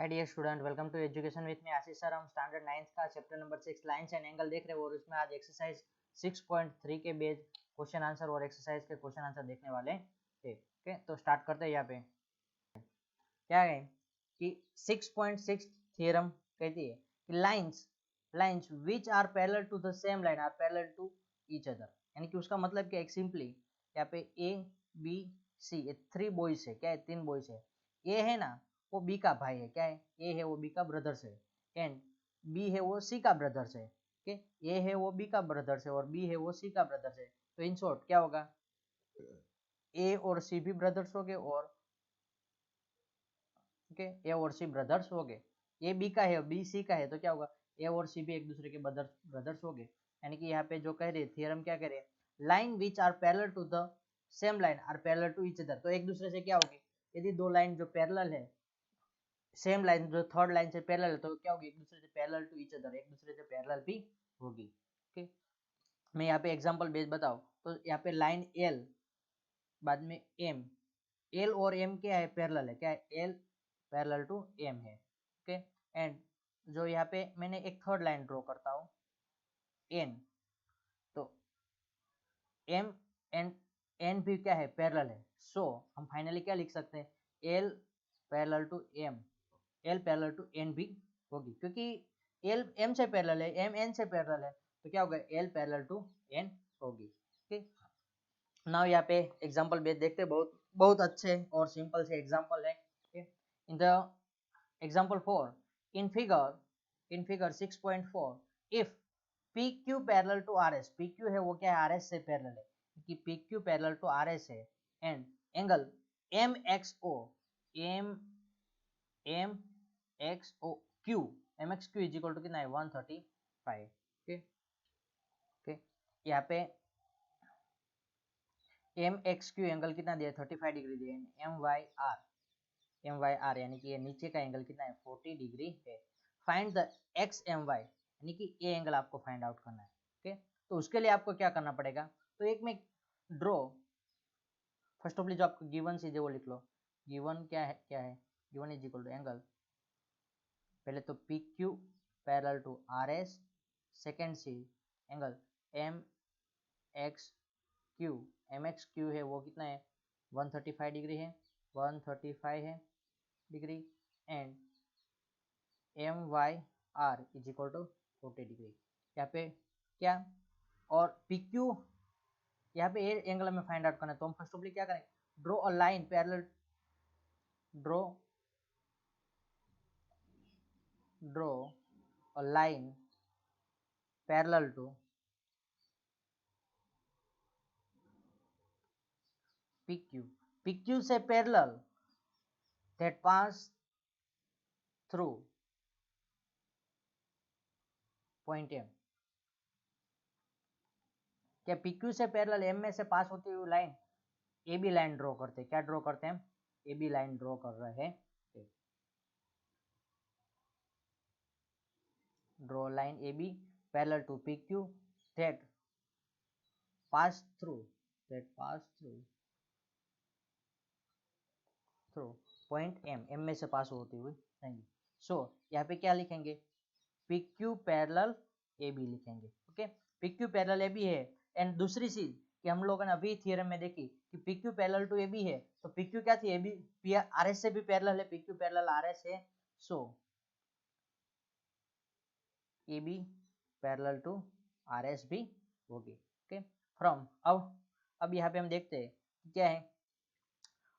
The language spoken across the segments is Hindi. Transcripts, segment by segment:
Hi dear student, welcome to education with me Ashish sir. हम स्टैंडर्ड 9th का chapter number 6 lines and angle देख रहे हैं और उसमें आज एक्सरसाइज 6.3 के बेस क्वेश्चन आंसर और एक्सरसाइज के क्वेश्चन आंसर देखने वाले थे। ओके, तो स्टार्ट करते हैं। यहाँ पे क्या है कि 6.6 थ्योरम कहती है कि lines which are parallel to the same line are parallel to each other. यानी कि उसका मतलब क्या है, सिंपली यहाँ पे ए बी सी ये 3 बॉयज है। क्या है, 3 बॉयज है। ए है ना, वो बी का भाई है। क्या है, ए है वो बी का ब्रदर्स है एंड बी है वो सी का ब्रदर्स है। ओके, ए है वो बी का ब्रदर्स है और बी है वो सी का ब्रदर्स है। तो इन शॉर्ट क्या होगा, ए और सी भी ब्रदर्स हो गए और ओके ए और सी ब्रदर्स हो गए। ए बी का है बी सी का है तो क्या होगा, ए और सी भी एक दूसरे के ब्रदर्स हो गए। यानी कि यहाँ पे जो कह रहे थियरम क्या कह रहे, line which are parallel to the same line are parallel to each other. तो एक दूसरे से क्या होगी, यदि दो लाइन जो पैरेलल है, सेम लाइन जो थर्ड लाइन से पैरेलल है, तो क्या होगी, एक दूसरे से पैरेलल टू ईच अदर, एक दूसरे से पैरेलल भी होगी। ओके, मैं यहाँ पे एग्जांपल बेस बताऊं तो यहाँ पे लाइन एल बाद में एम, एल और एम क्या है, पैरेलल है। क्या है, एल पैरेलल टू एम है। ओके, एंड जो यहाँ पे मैंने एक थर्ड लाइन ड्रॉ करता हूँ एन, तो एम एंड एन भी क्या है, पैरेलल है। सो हम फाइनली क्या लिख सकते हैं, L parallel to M, L parallel to N भी होगी, क्योंकि एल एम से पैरेलल है, एम एन से पैरेलल है, तो क्या होगा, एल पैरेलल टू एन होगी। ठीक, नाउ यहाँ पे एग्जांपल बेस देखते हैं। बहुत बहुत अच्छे और सिंपल से एग्जांपल है। In the example 4, in figure 6.4, if P Q parallel to R S, P Q है वो क्या है, आर एस से पैरेलल है, कि P Q parallel to R S है and angle M X O, M M X O Q, M X Q is equal to कितना है, 135। ओके ओके, यहाँ पे एम एक्स क्यू एंगल कितना दिया, 35 डिग्री दिया। एम वाई आर यानी कि ये नीचे का एंगल कितना है, 40 डिग्री है। Find the X M Y यानी कि ये एंगल आपको फाइंड आउट करना है। ओके, तो उसके लिए आपको क्या करना पड़ेगा, तो एक में ड्रॉ, फर्स्ट ऑफ जो आपको गिवन चीज है वो लिख लो। गिवन क्या है, given is equal to angle, पहले तो P Q parallel to R S, second see angle M X Q, M X Q है वो कितना है, 135 डिग्री है, 135 है degree and M Y R is equal to 40 degree. यहाँ पे क्या, और पी क्यू यहाँ पे ए एंगल में फाइंड आउट करना है, तो हम फर्स्ट ऑफ क्या करें, draw a line parallel, draw a line parallel to P Q, P Q से parallel that pass through point M। क्या PQ से पैरेलल M में से पास होती हुई लाइन AB लाइन ड्रॉ करते हैं। क्या ड्रॉ करते हैं हम, AB लाइन ड्रॉ कर रहे हैं। Draw line AB parallel to PQ that pass through point M में से पास होती हुई लाइन। सो यहाँ पे क्या लिखेंगे, PQ पैरेलल AB लिखेंगे। ओके, PQ पैरेलल AB है एंड दूसरी चीज कि हम लोगों ने अभी थियरम में देखी कि PQ पैरेलल टू AB है, तो PQ क्या थी, AB RS से भी पैरेलल है, PQ पैरेलल RS है। सो AB पैरेलल टू RS भी होगी। ओके, फ्रॉम अब यहाँ पे हम देखते हैं क्या है,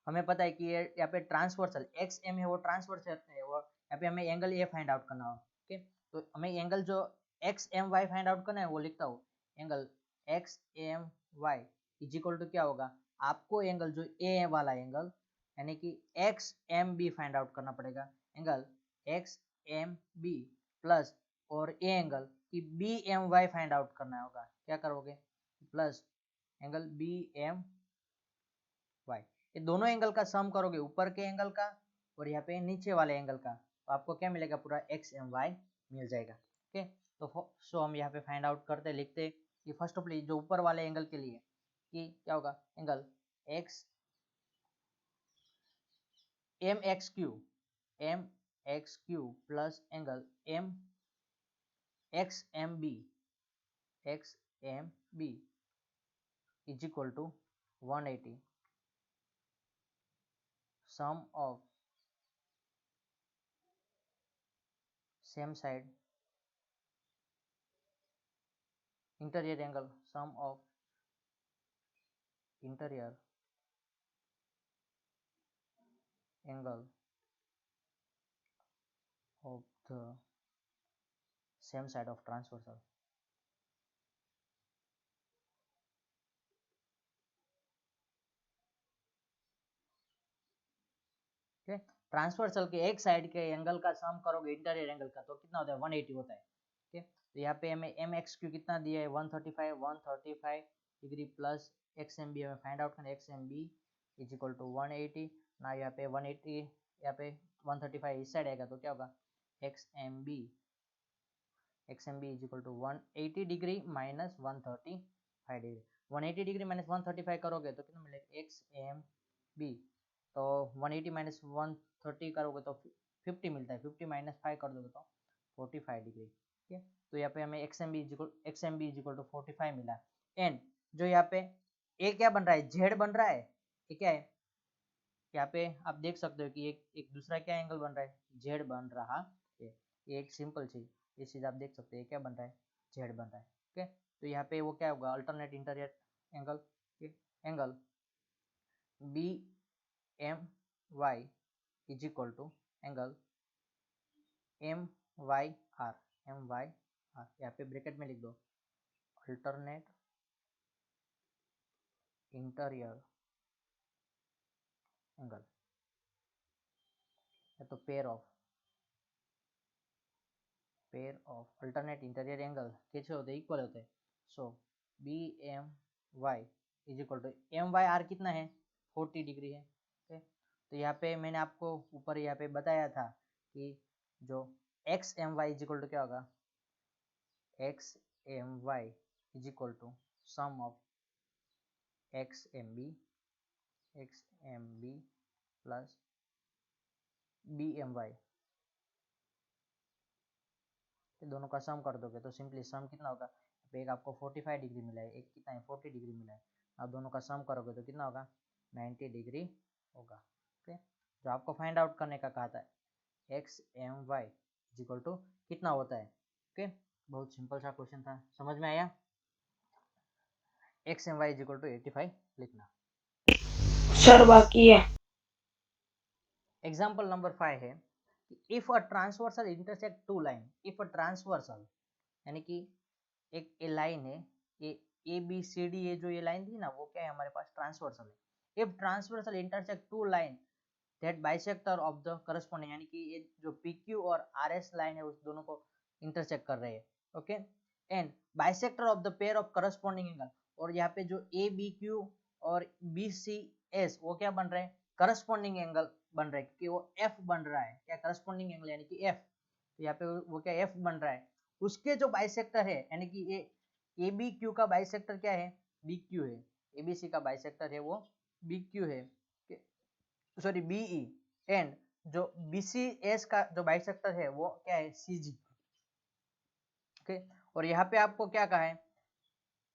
हमें पता है कि ये यहाँ पे ट्रांसवर्सल एक्स एम है वो ट्रांसवर्सल है और यहाँ पे हमें एंगल ए फाइंड आउट करना हो। ओके, तो हमें एंगल जो X M Y find out करना है वो लिखता हूँ, angle X M Y is equal to क्या होगा, आपको एंगल जो ए वाला एंगल यानी कि X M B find out करना पड़ेगा। Angle X M B plus और ए एंगल की B M Y find out करना होगा। क्या करोगे, plus angle B M Y, ये दोनों एंगल का सम करोगे, ऊपर के एंगल का और यहाँ पे नीचे वाले एंगल का, तो आपको क्या मिलेगा, पूरा एक्स एम वाई मिल जाएगा। ओके, तो सो हम यहाँ पे फाइंड आउट करते लिखते कि फर्स्ट ऑफ जो ऊपर वाले एंगल के लिए कि क्या होगा, angle X M X Q, M X Q plus angle M X M B is equal to 180 sum of same side interior angle sum of interior angle of the same side of transversal. okay? Transversal के एक साइड के एंगल का सम करोगे इंटीरियर एंगल का तो कितना होता है 180 होता है. ओके तो यहाँ पे हमें एम एक्स क्यू कितना दिया है 135 degree plus X M B हमें फाइंड आउट करना है X M B is equal to 180 ना यहाँ पे 180 यहाँ पे 135 इस साइड आएगा तो क्या होगा X M B is equal to 180 degree minus 135 degree 180 degree minus 135 करोगे तो कितना मिलेगा एक्स एम बी तो 180 माइनस 130 करोगे तो 50 मिलता है 50 माइनस 5 कर दोगे तो 45 डिग्री. ठीक है तो यहाँ पे हमें X M B is equal to 45 मिला. एंड जो यहाँ पे ए क्या बन रहा है जेड बन रहा है ये क्या है यहाँ पे आप देख सकते हो कि एक दूसरा क्या एंगल बन रहा है जेड बन रहा है. ये एक सिंपल चीज ये चीज आप देख सकते हैं क्या बन रहा है जेड बन रहा है. ओके तो यहाँ पे वो क्या होगा alternate interior angle angle B M Y is equal to angle M Y R यहाँ पे ब्रैकेट में लिख दो अल्टरनेट इंटीरियर एंगल तो pair of alternate interior angle कैसे होते हैं इक्वल होते हैं. So B M Y is equal to M Y R कितना है 40 डिग्री है. ओके तो यहाँ पे मैंने आपको ऊपर यहाँ पे बताया था कि जो X M Y is equal to क्या होगा X M Y is equal to sum of X M B plus B M Y दोनों का सम कर दोगे तो सिंपली सम कितना होगा एक आपको 45 डिग्री मिला है एक कितना है 40 डिग्री मिला है. आप दोनों का सम करोगे तो कितना होगा 90 डिग्री होगा. ओके जो आपको फाइंड आउट करने का कहा था X M Y is equal to कितना होता है. ओके बहुत सिंपल सा क्वेश्चन था समझ में आया. X M Y is equal to 85 लिखना. सर बाकी है. एग्जाम्पल नंबर 5 है if a transversal intersect two line if a transversal यानी कि एक ए लाइन है ए बी सी डी ये जो ये लाइन थी ना वो क्या है हमारे पास ट्रांसवर्सल है. If transversal intersect two line that bisector of the corresponding यानी कि ये जो पी क्यू और आर एस लाइन है उस दोनों को इंटरसेक्ट कर रहे हैं. Okay and bisector of the pair of corresponding angle और यहाँ पे जो ए बी क्यू और बी सी एस वो क्या बन रहे हैं करस्पॉन्डिंग एंगल बन रहा है क्योंकि वो एफ बन रहा है क्या करस्पॉन्डिंग एंगल यानी कि एफ तो यहाँ पे वो क्या एफ बन रहा है उसके जो बाइसेक्टर है यानी कि ए बी क्यू का बाइसेक्टर क्या है बी क्यू है ए बी सी का बाइसेक्टर है वो बी क्यू है सॉरी बीई एंड जो बी सी एस का जो बाइसेक्टर है वो क्या है सी जी. ओके और यहाँ पे आपको क्या कहा है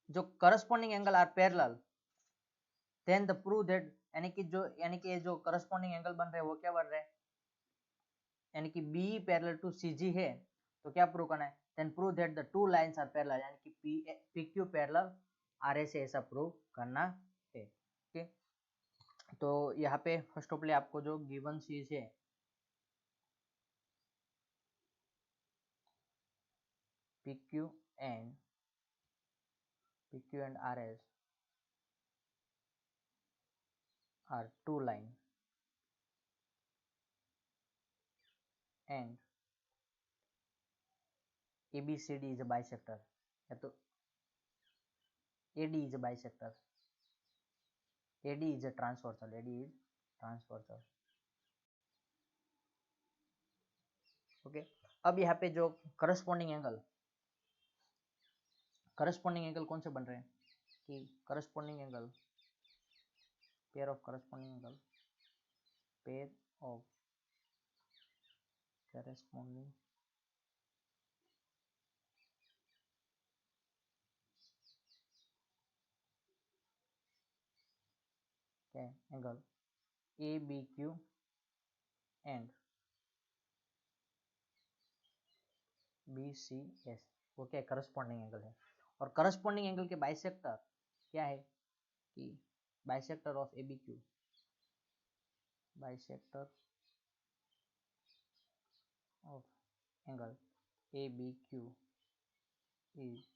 जो corresponding angle are parallel then the prove that यानी कि जो करस्पॉन्डिंग एंगल बन रहे हैं वो क्या बन रहे हैं यानी कि B parallel to C G है तो क्या प्रूव करना है then prove that the two lines are parallel यानी कि P Q parallel R S ऐसा प्रूव करना है. ओके तो यहाँ पे फर्स्ट ऑफ ऑल आपको जो गिवन चीज है PQ and RS are two line and ABCD is a bisector या तो AD is a bisector AD is a transversal okay अब यहाँ पे जो करस्पॉन्डिंग एंगल कौन से बन रहे हैं कि corresponding angle pair of corresponding angle ABQ and BCS, वो क्या है, करस्पॉन्डिंग एंगल है। और करस्पॉन्डिंग एंगल के बाइसेक्टर क्या है कि bisector of ABQ, bisector of angle ABQ is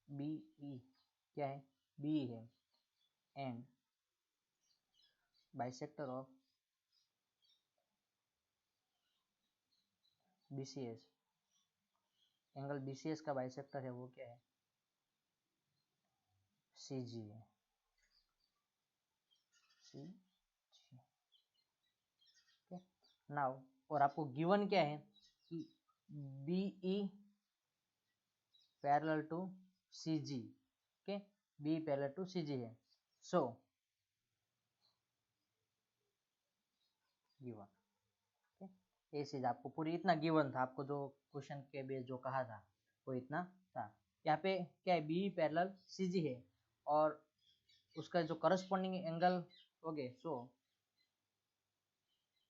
BE, क्या है, BE है, and bisector of BCS, angle BCS का बाइसेक्टर है वो क्या है, CG है, CG। ओके नाउ, और आपको गिवन क्या है कि BE parallel to CG, okay, BE parallel to CG है, सो गिवन, ये चीज आपको पूरी इतना गिवन था, आपको जो क्वेश्चन के बेस जो कहा था वो इतना था। यहाँ पे क्या है, बी पैरेलल सीजी है और उसका जो करस्पॉन्डिंग एंगल हो गए, सो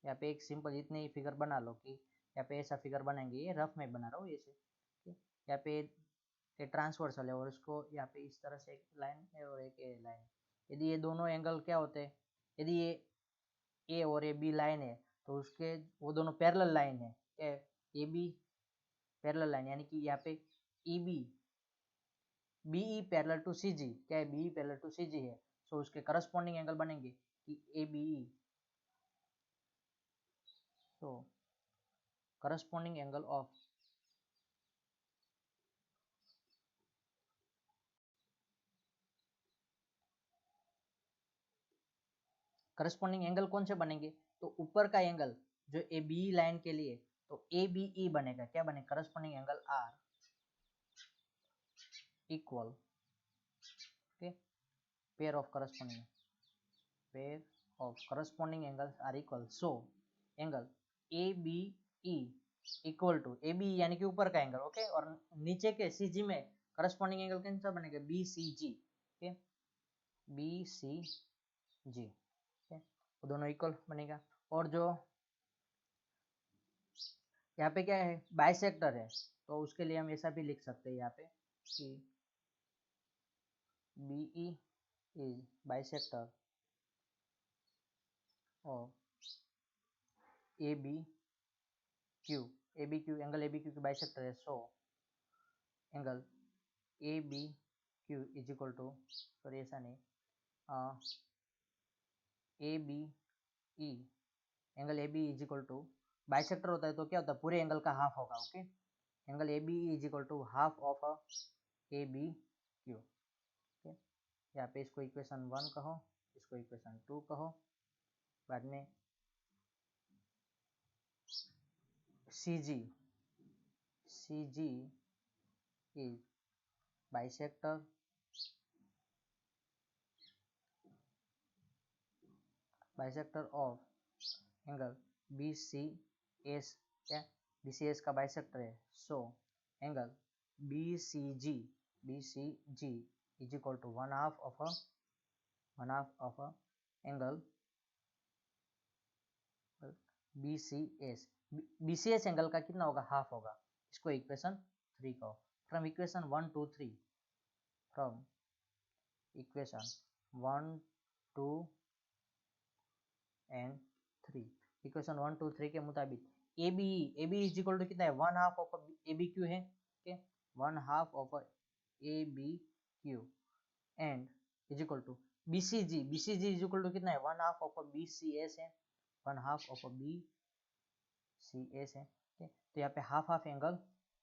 यहाँ पे एक सिंपल इतने ही फिगर बना लो कि यहाँ पे ऐसा फिगर बनाएंगे, ये रफ में बना रहा हूँ ऐसे, यहाँ पे ये ट्रांसवर्सल है और इसको यहाँ पे इस तरह से एक लाइन है और एक ए लाइन। यदि ये दोनों एंगल क्या होते हैं, यदि ये ए और ए बी लाइन है तो उसके वो दोनों पैरेलल लाइन है, क्या है, ए बी पैरेलल लाइन, यानी कि यहाँ पे E B BE parallel to C G, क्या है, BE parallel to C G है, सो उसके करस्पॉन्डिंग एंगल बनेंगे कि A BE, so corresponding angle of corresponding angle कौन से बनेंगे, तो ऊपर का एंगल जो ए बी लाइन के लिए तो ए बी ई बनेगा, क्या बनेगा, corresponding angle are equal, okay, pair of corresponding angles are equal, so angle A B E equal to A B यानी कि ऊपर का एंगल, ओके, और नीचे के सी जी में करस्पॉन्डिंग एंगल कौन सा बनेगा, बी सी जी, ओके, बी सी जी, वो दोनों इक्वल बनेगा। और जो यहाँ पे क्या है, बाइसेक्टर है, तो उसके लिए हम ऐसा भी लिख सकते हैं यहाँ पे कि BE is bisector of ABQ, ABQ angle ABQ की बाइसेक्टर है, so angle ABQ is equal to, sorry ऐसा नहीं, ABE, angle AB is equal to, bisector होता है तो क्या होता है, पूरे एंगल का हाफ होगा, okay, angle ABE is equal to half of ABQ, okay, यहाँ पे इसको इक्वेशन 1 कहो, इसको इक्वेशन 2 कहो, बाद में CG is bisector of angle BCS, क्या BCS का बाइसेक्टर है, so angle BCG is equal to one half of angle BCS angle का कितना होगा, हाफ होगा, इसको इक्वेशन 3 कहो। From equation 1 to 3, from equation 1 2 and 3, equation 1 2 3 के मुताबिक AB इज इक्वल टू कितना है, वन हाफ ऑफ ABQ है, okay, one half of ABQ and is equal to BCG is equal to कितना है, वन हाफ ऑफ BCS है, वन हाफ ऑफ BCS है, तो यहाँ पे हाफ हाफ एंगल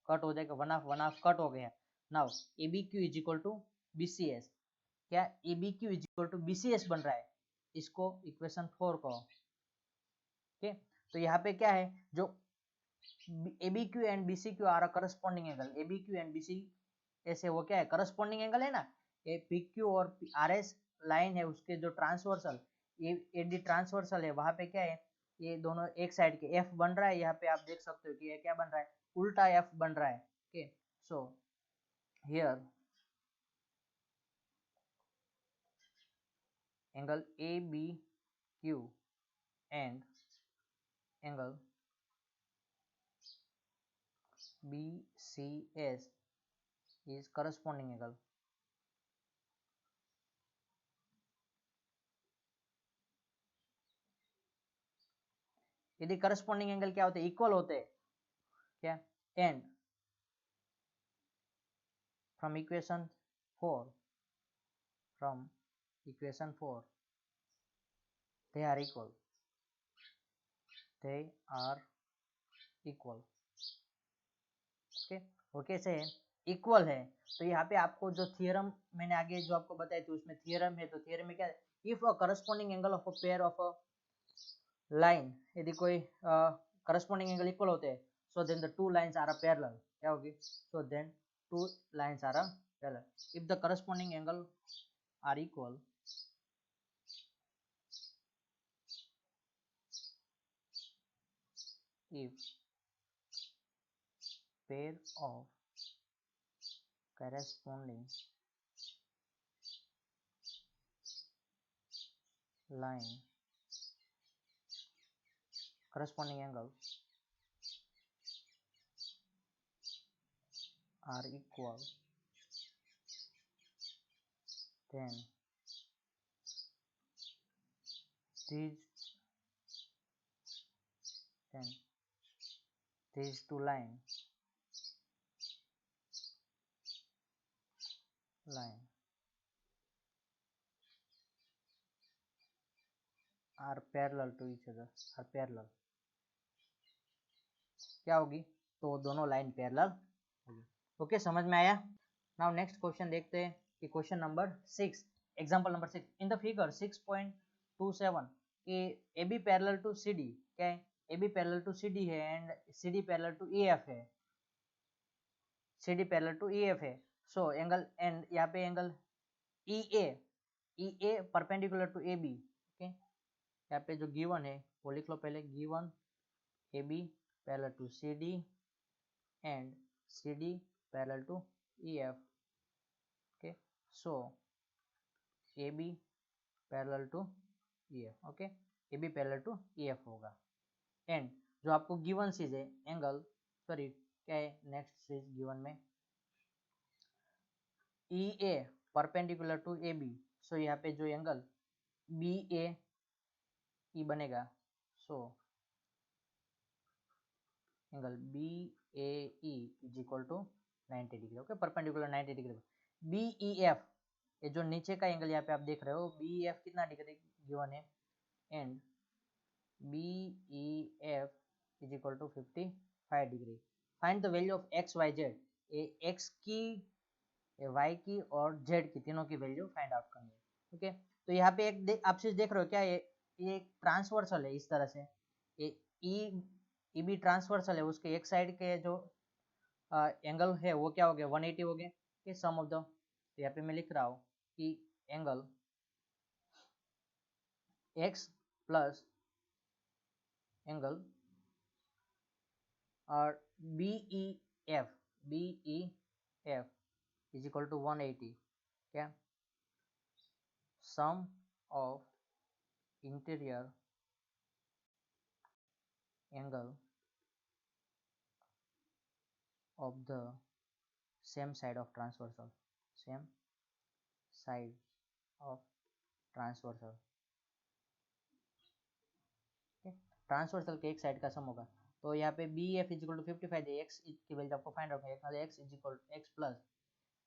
कट हो जाएगा, वन हाफ कट हो गया। Now ABQ is equal to BCS, क्या ABQ is equal to BCS बन रहा है, इसको इक्वेशन 4 कहो, ओके, तो यहाँ पे क्या है, जो ABQ and BCQ are corresponding angle, ABQ and BCS है वो क्या है, करस्पॉन्डिंग एंगल है ना, ये PQ और RS लाइन है, उसके जो ट्रांसवर्सल AD ट्रांसवर्सल है वहां पे क्या है, ये दोनों एक साइड के एफ बन रहा है, यहाँ पे आप देख सकते हो कि ये क्या बन रहा है, उल्टा एफ बन रहा है। Okay, so here angle A B Q and angle B C S is corresponding angle. यदि करस्पॉन्डिंग एंगल क्या होते हैं, इक्वल होते हैं क्या, and from equation 4 from equation 4 they are equal, they are equal. Okay, वो कैसे है, इक्वल है। तो यहाँ पे आपको जो थियरम मैंने आगे जो आपको बताया थी उसमें थियरम है, तो थियरम में क्या है, if a corresponding angle of a pair of a line, यदि कोई करस्पॉन्डिंग एंगल इक्वल होते हैं, so then the two lines are a parallel, क्या होगी, so then two lines are a parallel if the corresponding angle are equal, if pair of corresponding line corresponding angle are equal, then these two line are parallel to each other, are parallel, क्या होगी, तो दोनों लाइन पैरेलल होगी। ओके, समझ में आया। नाउ नेक्स्ट क्वेश्चन देखते हैं कि question number 6, example number 6, in the figure 6.27 कि A B parallel to C D, क्या है, A B parallel to C D है and C D parallel to E F है, C D parallel to E F है। सो एंगल, एंड यहाँ पे angle E A perpendicular to A B. Okay, यहाँ पे जो गिवन है वो लिख लो पहले, given A B parallel to C D and C D parallel to E F. Okay, so A B parallel to E F, okay, A B parallel to E F होगा। एंड जो आपको गिवन चीज है एंगल, सॉरी क्या है, नेक्स्ट चीज गिवन में E A perpendicular to A B, so यहाँ पे जो एंगल बी ए ई बनेगा, so angle B A E is equal to 90 degree. Okay, perpendicular 90 degree. B E F, ये जो नीचे का एंगल यहाँ पे आप देख रहे हो, बी एफ कितना डिग्री गिवन है, and B E F is equal to 55 degree. Find the value of x y z, ये एक्स की, वाई की और जेड की, तीनों की वैल्यू फाइंड आउट करनी है। ओके, तो यहाँ पे एक आप चीज देख रहे हो क्या, ये ट्रांसवर्सल है इस तरह से, ये ई बी ट्रांसवर्सल है, उसके एक साइड के जो एंगल है वो क्या हो गया, 180 हो गए। कि सम ऑफ द, यहाँ पे मैं लिख रहा हूँ कि एंगल एक्स प्लस एंगल और B E F is equal to 180, क्या, sum of interior angle of the same side of transversal, same side of transversal। okay? Transversal के एक साइड का सम होगा, तो यहाँ पे B F is equal to 55 है, एक्स की वैल्यू आपको फाइंड आउट करना है, x is equal x plus,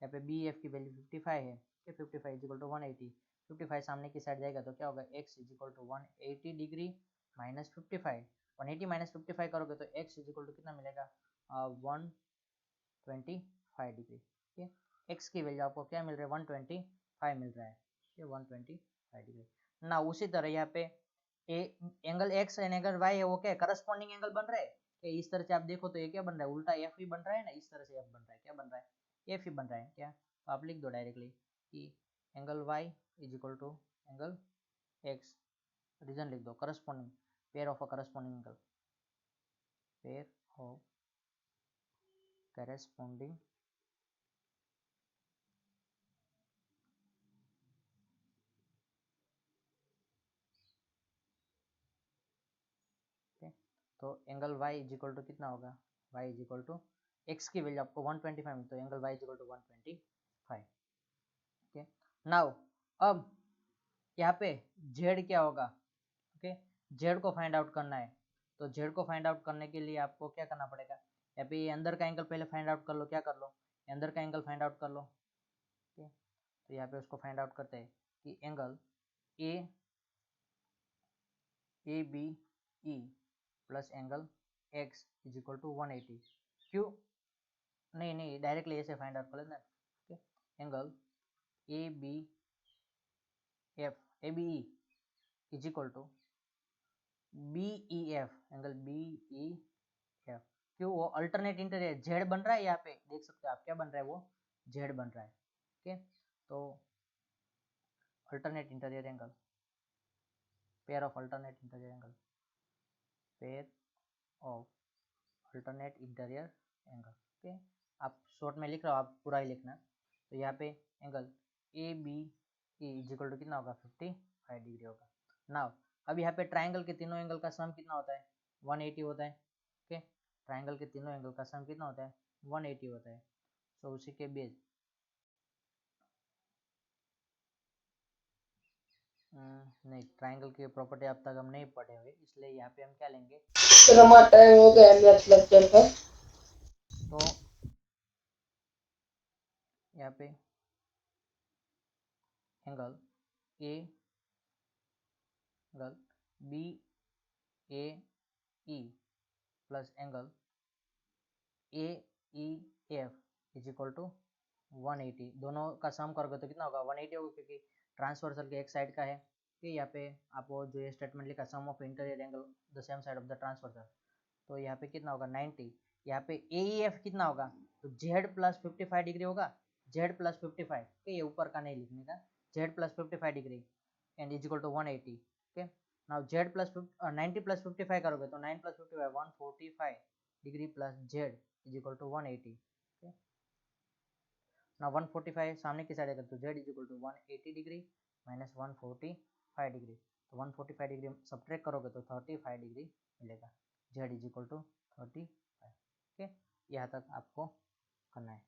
यहाँ पे बी एफ की वैल्यू 55 है, 55 इज इक्वल टू 180, 55 सामने की साइड जाएगा तो क्या होगा, x is equal to 180 degree minus 55, 180 minus 55 करोगे तो एक्स इज इक्वल टू कितना मिलेगा, 125 डिग्री। ठीक है, एक्स की वैल्यू आपको क्या मिल रहा है, 125 मिल रहा है, ये 125 डिग्री ना। उसी तरह यहाँ पे angle x and angle y है, वो क्या है, करस्पॉन्डिंग एंगल बन रहा है। कि इस तरह से आप देखो तो ये क्या बन रहा है, उल्टा एफ ही बन रहा है ना, इस तरह से एफ बन रहा है, क्या बन रहा है, एफ ही बन रहा है क्या। तो आप लिख दो डायरेक्टली कि angle y is equal to angle x, reason लिख दो corresponding, pair of a corresponding angle, pair of corresponding तो angle y is equal to कितना होगा, y is equal to x की वैल्यू आपको 125 में, तो angle y is equal to 125। Okay, now अब यहाँ पे z क्या होगा, ओके, z को फाइंड आउट करना है। तो z को फाइंड आउट करने के लिए आपको क्या करना पड़ेगा, यहाँ पे ये अंदर का एंगल पहले फाइंड आउट कर लो, क्या कर लो, अंदर का एंगल फाइंड आउट कर लो। ओके, तो यहाँ पे उसको फाइंड आउट करते हैं कि angle A B E plus angle x is equal to 180। क्यों नहीं डायरेक्टली ऐसे फाइंड आउट कर लेना। Okay, angle A B E is equal to B E F, angle B E F. क्यों, वो अल्टरनेट इंटीरियर जेड बन रहा है, यहाँ पे देख सकते हो आप क्या बन रहा है, वो जेड बन रहा है। ओके, तो alternate interior angle, pair of alternate interior angle, pair of alternate interior angle. Okay, आप शॉर्ट में लिख रहे हो, आप पूरा ही लिखना। तो यहाँ पे angle A B E is equal to कितना होगा, 55 डिग्री होगा। नाउ अब यहाँ पे ट्राइंगल के तीनों एंगल का सम कितना होता है, 180 होता है। ओके, ट्राइंगल के तीनों एंगल का सम कितना होता है, 180 होता है। सो उसी के बेस नहीं, ट्राइंगल की प्रॉपर्टी अब तक हम नहीं पढ़े हुए, इसलिए यहाँ पे हम क्या लेंगे, सर हमारा टाइम हो गया नेक्स्ट लेक्चर का। तो यहाँ पे angle B A E plus angle A E F is equal to 180, दोनों का सम करोगे तो कितना होगा, 180 होगा, क्योंकि ट्रांसवर्सल के एक साइड का है। कि यहाँ पे आपको जो ये स्टेटमेंट लिखा, sum of interior angle the same side of the transversal, तो यहाँ पे कितना होगा 90। यहाँ पे ए ई एफ कितना होगा, तो जेड प्लस 55 डिग्री होगा, जेड प्लस 55, ये ऊपर का नहीं लिखने का, z plus 55 degree and is equal to 180। Okay, now z plus 90 plus 55 करोगे तो 9 plus 55 145 degree plus z is equal to 180। Okay, ना 145 सामने की साइड है तो z is equal to 180 degree minus 145 degree, तो 145 डिग्री सब्ट्रैक्ट करोगे तो 35 डिग्री मिलेगा, z is equal to 35। Okay, यहाँ तक आपको करना है।